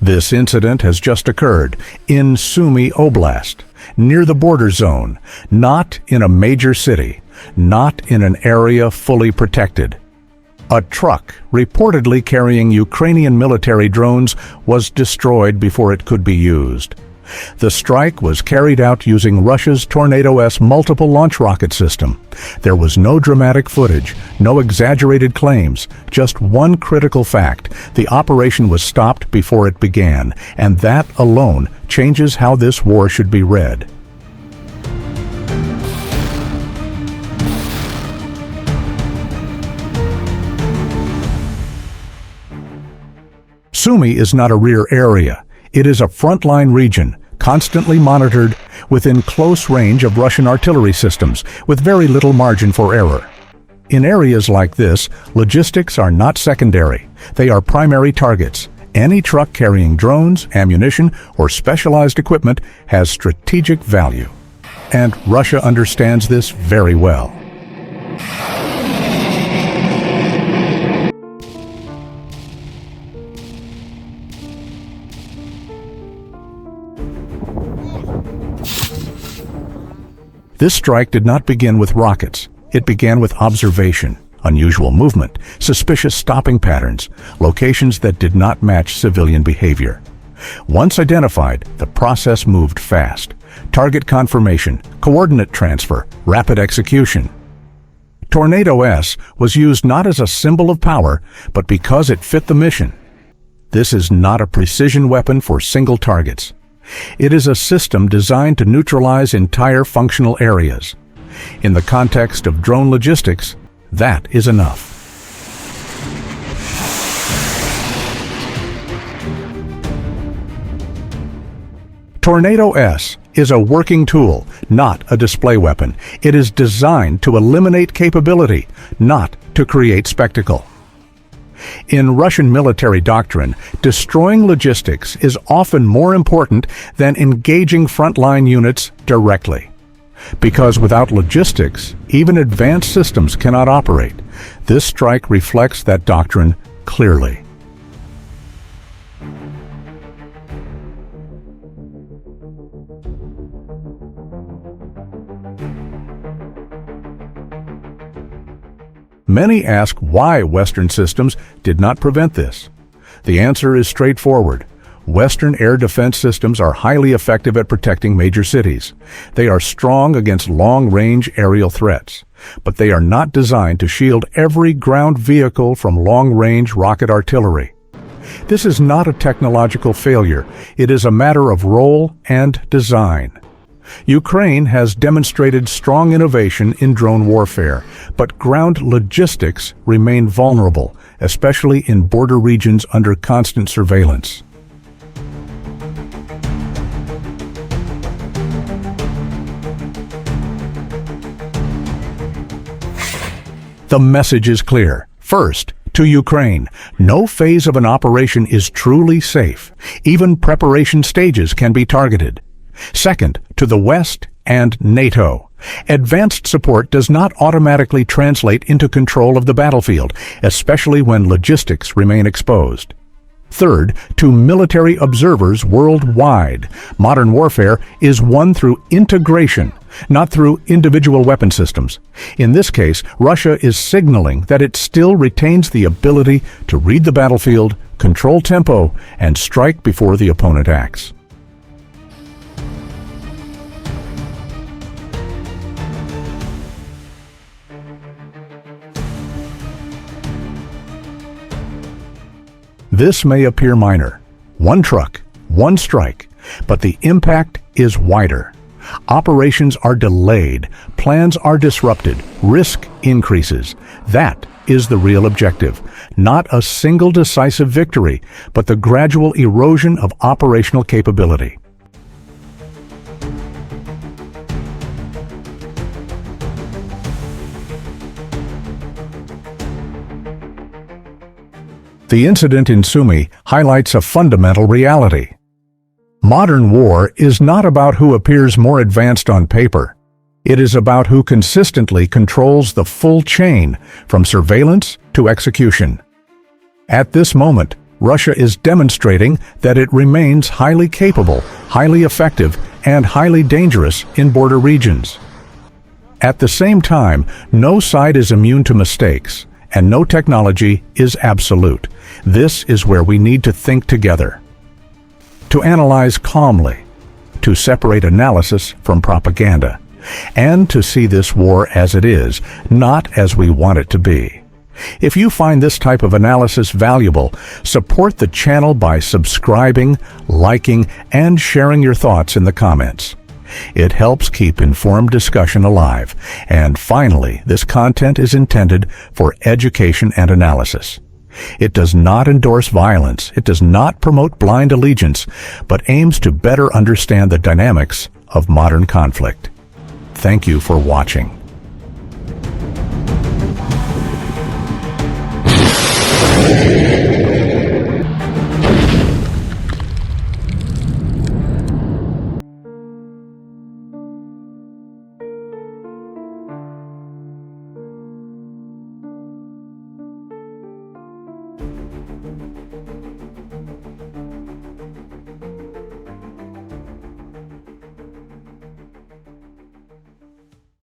This incident has just occurred in Sumy Oblast, near the border zone, not in a major city, not in an area fully protected. A truck, reportedly carrying Ukrainian military drones, was destroyed before it could be used. The strike was carried out using Russia's Tornado-S multiple launch rocket system. There was no dramatic footage, no exaggerated claims, just one critical fact: the operation was stopped before it began, and that alone changes how this war should be read. Sumy is not a rear area. It is a frontline region, constantly monitored, within close range of Russian artillery systems, with very little margin for error. In areas like this, logistics are not secondary. They are primary targets. Any truck carrying drones, ammunition, or specialized equipment has strategic value. And Russia understands this very well. This strike did not begin with rockets. It began with observation, unusual movement, suspicious stopping patterns, locations that did not match civilian behavior. Once identified, the process moved fast. Target confirmation, coordinate transfer, rapid execution. Tornado-S was used not as a symbol of power, but because it fit the mission. This is not a precision weapon for single targets. It is a system designed to neutralize entire functional areas. In the context of drone logistics, that is enough. Tornado-S is a working tool, not a display weapon. It is designed to eliminate capability, not to create spectacle. In Russian military doctrine, destroying logistics is often more important than engaging frontline units directly. Because without logistics, even advanced systems cannot operate. This strike reflects that doctrine clearly. Many ask why Western systems did not prevent this. The answer is straightforward. Western air defense systems are highly effective at protecting major cities. They are strong against long-range aerial threats, but they are not designed to shield every ground vehicle from long-range rocket artillery. This is not a technological failure. It is a matter of role and design. Ukraine has demonstrated strong innovation in drone warfare, but ground logistics remain vulnerable, especially in border regions under constant surveillance. The message is clear. First, to Ukraine, no phase of an operation is truly safe. Even preparation stages can be targeted. Second, to the West and NATO. Advanced support does not automatically translate into control of the battlefield, especially when logistics remain exposed. Third, to military observers worldwide. Modern warfare is won through integration, not through individual weapon systems. In this case, Russia is signaling that it still retains the ability to read the battlefield, control tempo, and strike before the opponent acts. This may appear minor. One truck, one strike, but the impact is wider. Operations are delayed, plans are disrupted, risk increases. That is the real objective. Not a single decisive victory, but the gradual erosion of operational capability. The incident in Sumy highlights a fundamental reality. Modern war is not about who appears more advanced on paper. It is about who consistently controls the full chain, from surveillance to execution. At this moment, Russia is demonstrating that it remains highly capable, highly effective, and highly dangerous in border regions. At the same time, no side is immune to mistakes, and no technology is absolute. This is where we need to think together. To analyze calmly, to separate analysis from propaganda, and to see this war as it is, not as we want it to be. If you find this type of analysis valuable, support the channel by subscribing, liking, and sharing your thoughts in the comments. It helps keep informed discussion alive. And finally, this content is intended for education and analysis. It does not endorse violence, it does not promote blind allegiance, but aims to better understand the dynamics of modern conflict. Thank you for watching.